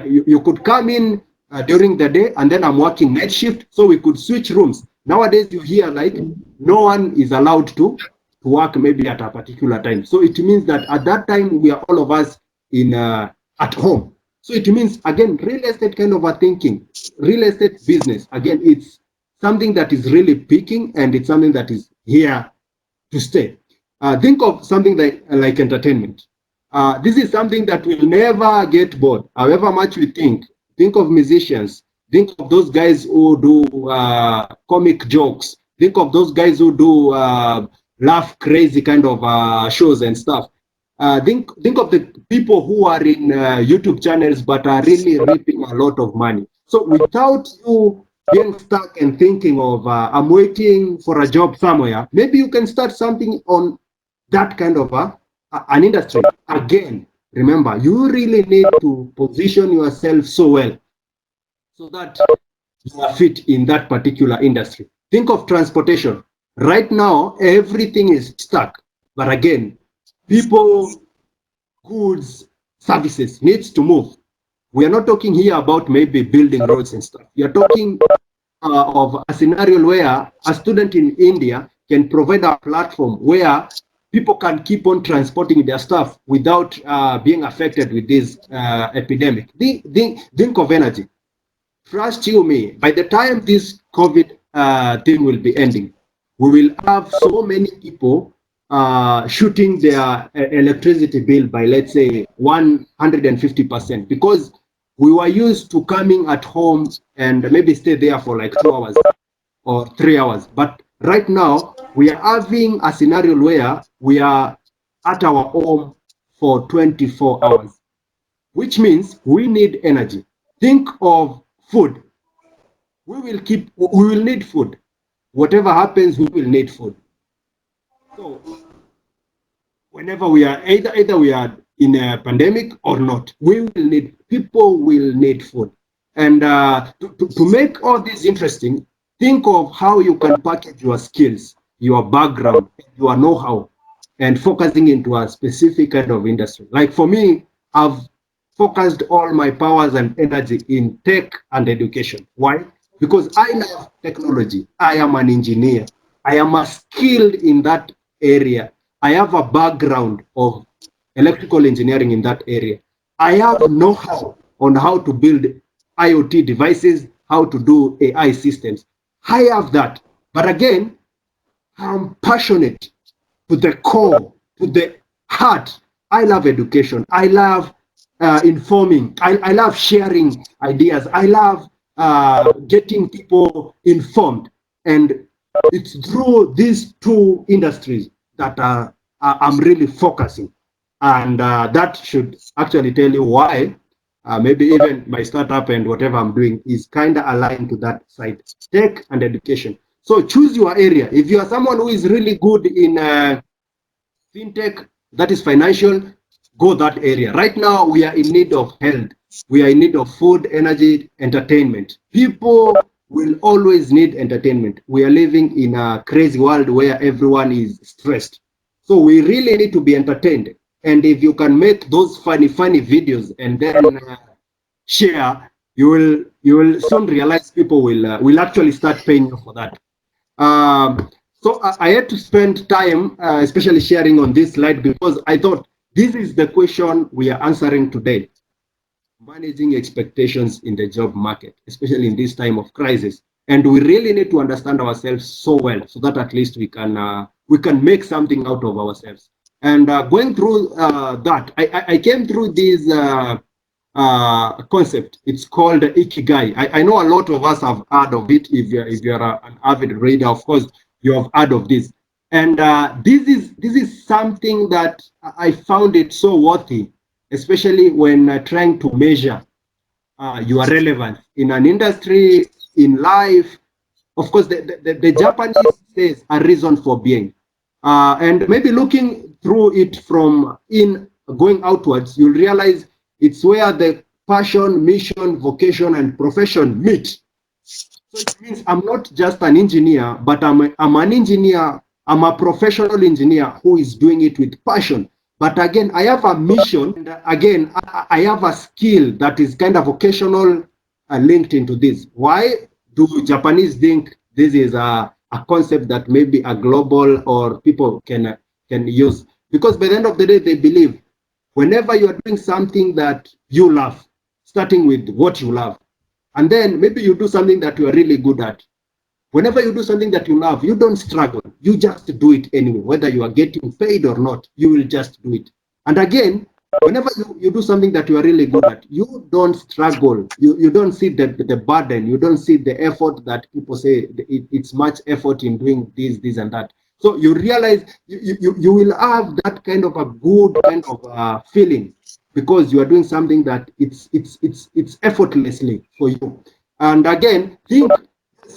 you could come in during the day, and then I'm working night shift, so we could switch rooms. Nowadays, you hear like no one is allowed to work maybe at a particular time. So it means that at that time we are all of us in at home. So it means again real estate kind of a thinking, real estate business. Again, it's something that is really peaking, and it's something that is here to stay. Think of something like entertainment. This is something that will never get bored, however much we think. Think of musicians. Think of those guys who do comic jokes. Think of those guys who do laugh crazy kind of shows and stuff. Think of the people who are in YouTube channels but are really reaping a lot of money. So without you being stuck and thinking of I'm waiting for a job somewhere, maybe you can start something on that kind of an industry. Again, remember, you really need to position yourself so well so that you are fit in that particular industry. Think of transportation. Right now, everything is stuck. But again, people, goods, services needs to move. We are not talking here about maybe building roads and stuff. We are talking of a scenario where a student in India can provide a platform where people can keep on transporting their stuff without being affected with this epidemic. Think of energy. Trust you me, by the time this COVID thing will be ending, we will have so many people shooting their electricity bill by, let's say, 150%, because we were used to coming at home and maybe stay there for like 2 hours or 3 hours. But right now, we are having a scenario where we are at our home for 24 hours, which means we need energy. Think of food. We will need food. Whatever happens, we will need food. So whenever we are either we are in a pandemic or not, people will need food. And to make all this interesting, think of how you can package your skills, your background, your know-how, and focusing into a specific kind of industry. Like for me, I've focused all my powers and energy in tech and education. Why? Because I love technology. I am an engineer. I am skilled in that area. I have a background of electrical engineering in that area. I have know-how on how to build IoT devices, how to do AI systems. I have that. But again, I'm passionate to the core, to the heart. I love education. I love informing. I love sharing ideas. I love getting people informed. And it's through these two industries that I'm really focusing. And that should actually tell you why maybe even my startup and whatever I'm doing is kind of aligned to that side, tech and education. So choose your area. If you are someone who is really good in fintech, that is financial, go that area. Right now, we are in need of health. We are in need of food, energy, entertainment. People will always need entertainment. We are living in a crazy world where everyone is stressed. So we really need to be entertained. And if you can make those funny videos and then share, you will soon realize people will actually start paying you for that. So I had to spend time, especially sharing on this slide, because I thought this is the question we are answering today. Managing expectations in the job market, especially in this time of crisis. And we really need to understand ourselves so well so that at least we can make something out of ourselves. And going through that, I came through this concept. It's called Ikigai. I know a lot of us have heard of it. If you're an avid reader, of course, you have heard of this. And this is something that I found it so worthy, especially when trying to measure your relevance in an industry, in life. Of course, the Japanese says a reason for being. And maybe looking through it from in going outwards, you'll realize it's where the passion, mission, vocation, and profession meet. So it means I'm not just an engineer, but I'm an engineer. I'm a professional engineer who is doing it with passion. But again, I have a mission, and again, I have a skill that is kind of vocational linked into this. Why do Japanese think this is a concept that maybe a global or people can use? Because by the end of the day, they believe whenever you are doing something that you love, starting with what you love, and then maybe you do something that you are really good at. Whenever you do something that you love, you don't struggle. You just do it anyway. Whether you are getting paid or not, you will just do it. And again, whenever you do something that you are really good at, you don't struggle. You don't see the burden. You don't see the effort that people say it's much effort in doing this and that. So you realize you will have that kind of a good kind of feeling because you are doing something that it's effortlessly for you. And again, think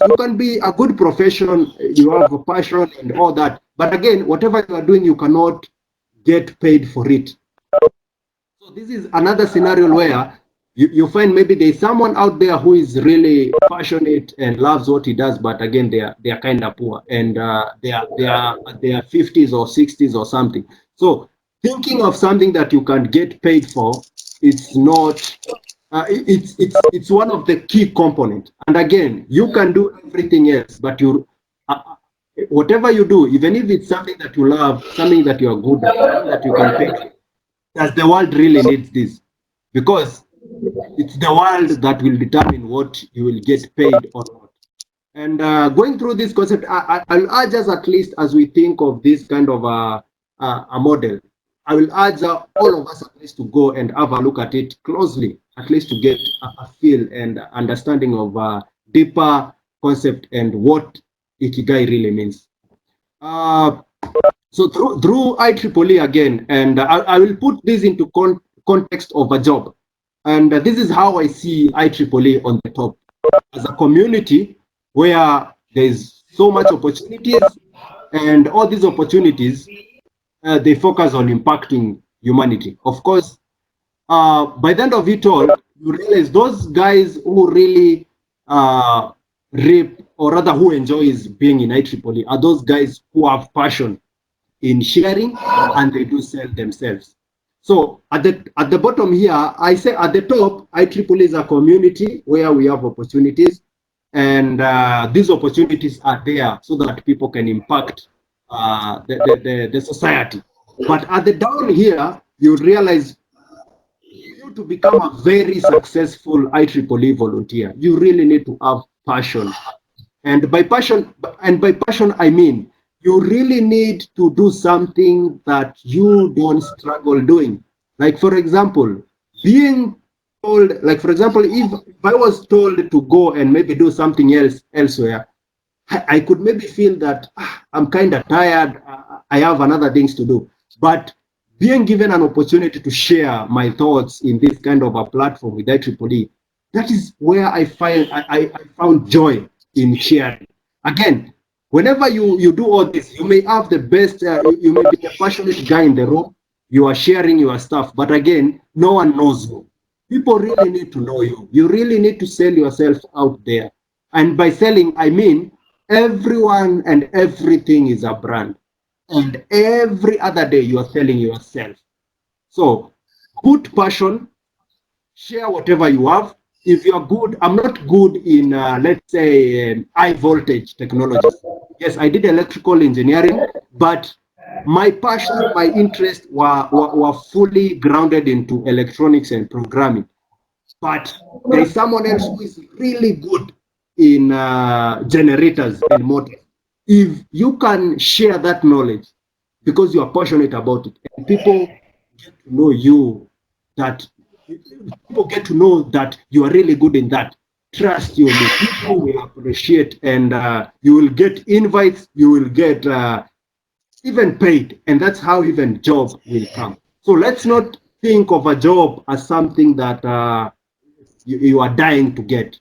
you can be a good profession, you have a passion and all that. But again, whatever you are doing, you cannot get paid for it. So this is another scenario where you find maybe there's someone out there who is really passionate and loves what he does, but again, they are kind of poor and they are 50s or 60s or something. So thinking of something that you can get paid for, it's not. It's one of the key components. And again, you can do everything else, but whatever you do, even if it's something that you love, something that you are good at, that you can pay, does the world really needs this? Because it's the world that will determine what you will get paid or not. And going through this concept, I'll urge us, at least as we think of this kind of a model, I will urge all of us at least to go and have a look at it closely, at least to get a feel and understanding of a deeper concept and what Ikigai really means. So through IEEE again, and I will put this into context of a job. And this is how I see IEEE on the top. As a community where there's so much opportunities, and all these opportunities, they focus on impacting humanity. Of course, by the end of it all, you realize those guys who really reap, or rather who enjoys being in IEEE, are those guys who have passion in sharing and they do sell themselves. So at the bottom here, I say at the top, IEEE is a community where we have opportunities, and these opportunities are there so that people can impact the society. But at the down here, you realize you to become a very successful IEEE volunteer, you really need to have passion. And by passion, I mean you really need to do something that you don't struggle doing. Like for example, being told, like for example, if I was told to go and maybe do something else elsewhere, I could maybe feel that I'm kind of tired. I have another things to do. But being given an opportunity to share my thoughts in this kind of a platform with IEEE, that is where I found joy in sharing. Again, Whenever you do all this, you may have the best, you may be a passionate guy in the room, you are sharing your stuff, but again, no one knows you. People really need to know you. You really need to sell yourself out there. And by selling, I mean everyone and everything is a brand. And every other day you are selling yourself. So put passion, share whatever you have. If you are good, I'm not good in, let's say, high voltage technologies. Yes, I did electrical engineering, but my passion, my interest were fully grounded into electronics and programming. But there is someone else who is really good in generators and motors. If you can share that knowledge because you are passionate about it, and people get to know you, that people get to know that you are really good in that, trust you, people will appreciate, and you will get invites, you will get even paid, and that's how even job will come. So let's not think of a job as something that you are dying to get,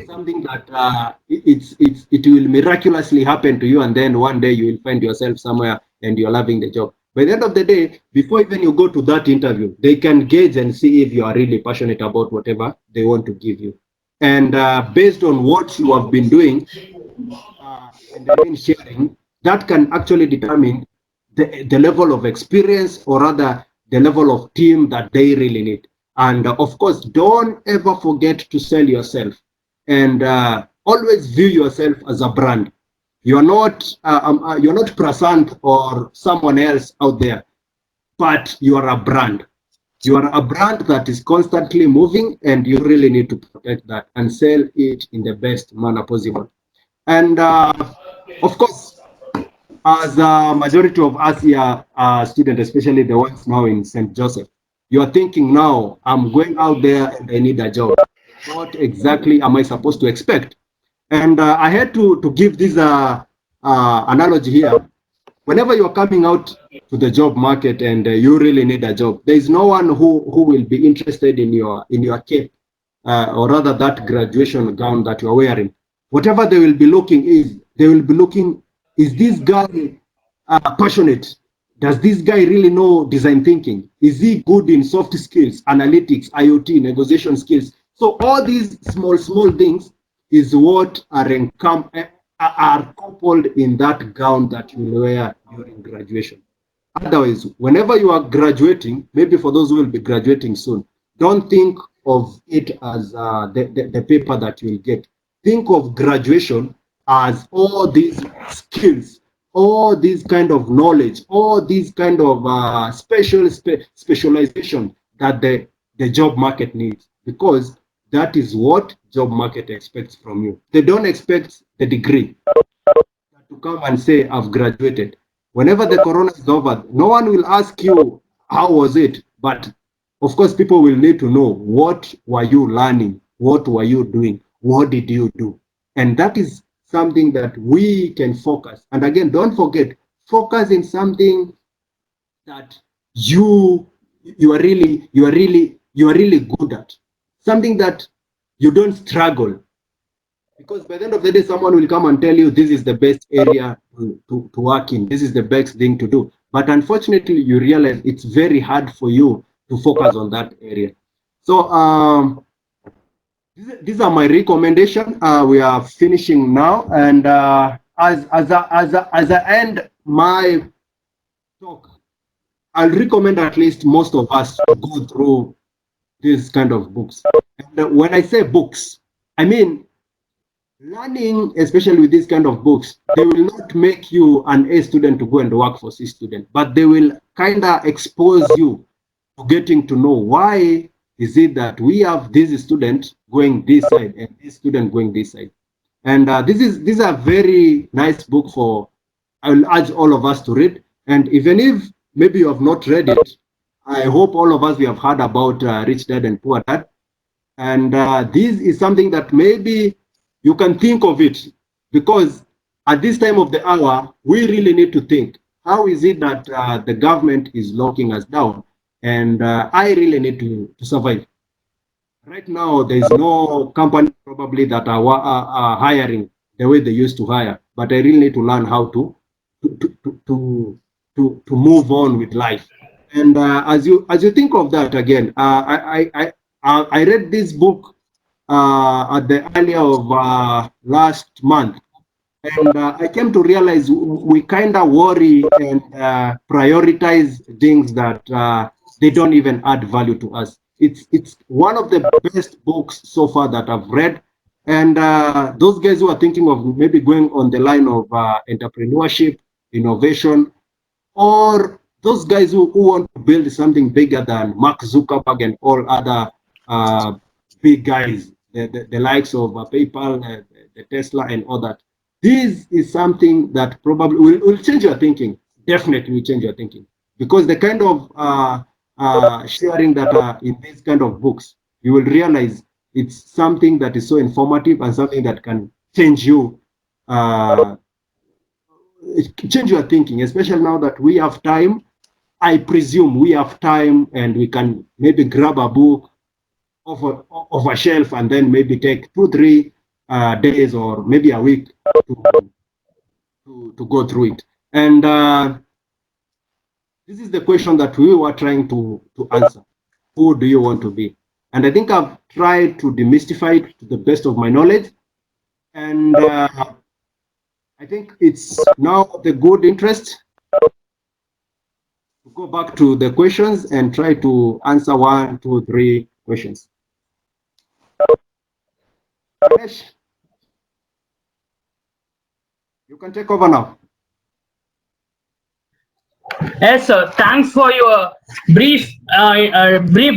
something that it will miraculously happen to you, and then one day you will find yourself somewhere and you're loving the job. By the end of the day, before even you go to that interview, they can gauge and see if you are really passionate about whatever they want to give you. And based on what you have been doing and they've been sharing, that can actually determine the level of experience, or rather the level of team that they really need. And of course, don't ever forget to sell yourself, and always view yourself as a brand. You're not Prasant or someone else out there, but you are a brand. You are a brand that is constantly moving, and you really need to protect that and sell it in the best manner possible. And of course, as a majority of us here are students, especially the ones now in St. Joseph, you are thinking now, I'm going out there and I need a job. What exactly am I supposed to expect? And I had to give this analogy here. Whenever you're coming out to the job market and you really need a job, there is no one who will be interested in your cape, or rather that graduation gown that you're wearing. Whatever they will be looking is, they will be looking, is this guy passionate? Does this guy really know design thinking? Is he good in soft skills, analytics, IoT, negotiation skills? So all these small things is what are coupled in that gown that you wear during graduation. Otherwise, whenever you are graduating, maybe for those who will be graduating soon, don't think of it as the paper that you will get. Think of graduation as all these skills, all these kind of knowledge, all these kind of specialization that the job market needs, because that is what job market expects from you. They don't expect the degree to come and say, I've graduated. Whenever the corona is over, no one will ask you, how was it? But of course, people will need to know, what were you learning? What were you doing? What did you do? And that is something that we can focus. And again, don't forget, focus in something that you are really good at. Something that you don't struggle, because by the end of the day, someone will come and tell you this is the best area to work in, this is the best thing to do. But unfortunately, you realize it's very hard for you to focus on that area. So these are my recommendation. We are finishing now, and as I end my talk, I'll recommend at least most of us to go through these kind of books. And when I say books, I mean learning, especially with these kind of books, they will not make you an A student to go and work for C student, but they will kind of expose you to getting to know why is it that we have this student going this side and this student going this side. And this is a very nice book for, I will urge all of us to read. And even if maybe you have not read it, I hope all of us, we have heard about Rich Dad and Poor Dad. And this is something that maybe you can think of it, because at this time of the hour, we really need to think, how is it that the government is locking us down? And I really need to survive. Right now, there is no company probably that are hiring the way they used to hire. but I really need to learn how to move on with life. And as you think of that again, I read this book at the earlier of last month, and I came to realize we kind of worry and prioritize things that they don't even add value to us. It's one of the best books so far that I've read. And those guys who are thinking of maybe going on the line of entrepreneurship, innovation, or those guys who want to build something bigger than Mark Zuckerberg and all other big guys, the likes of PayPal, the Tesla, and all that. This is something that probably will change your thinking. Definitely will change your thinking, because the kind of sharing that are in these kind of books, you will realize it's something that is so informative and something that can change you, change your thinking, especially now that we have time. I presume we have time and we can maybe grab a book off a shelf and then maybe take 2-3 days or maybe a week to go through it. And this is the question that we were trying to answer. Who do you want to be? And I think I've tried to demystify it to the best of my knowledge. And I think it's now the good interest to go back to the questions and try to answer 1, 2, 3 questions. Ganesh, you can take over now. Yes, sir. Thanks for your brief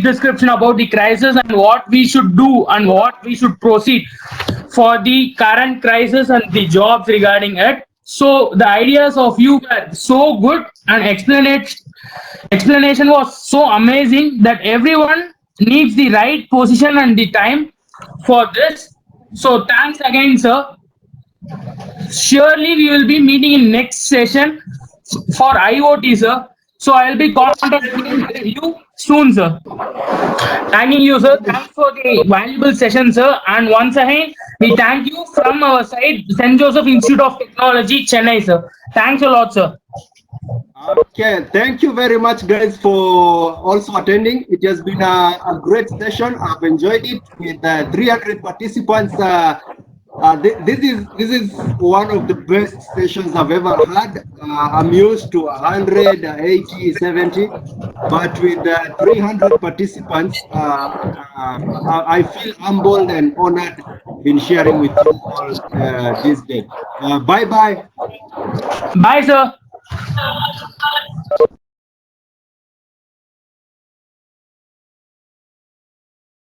description about the crisis and what we should do and what we should proceed for the current crisis and the jobs regarding it. So the ideas of you were so good and explanation was so amazing that everyone needs the right position and the time for this. So thanks again, sir. Surely we will be meeting in next session for IoT, sir. So I'll be contacting you soon, sir. Thanking you, sir. Thanks for the valuable session, sir. And once again, we thank you from our side, St. Joseph Institute of Technology, Chennai, sir. Thanks a lot, sir. Okay, thank you very much, guys, for also attending. It has been a great session. I've enjoyed it with 300 participants. This is one of the best sessions I've ever had. I'm used to 100, 80, 70, but with 300 participants, I feel humbled and honored in sharing with you all this day. Bye-bye. Bye, sir.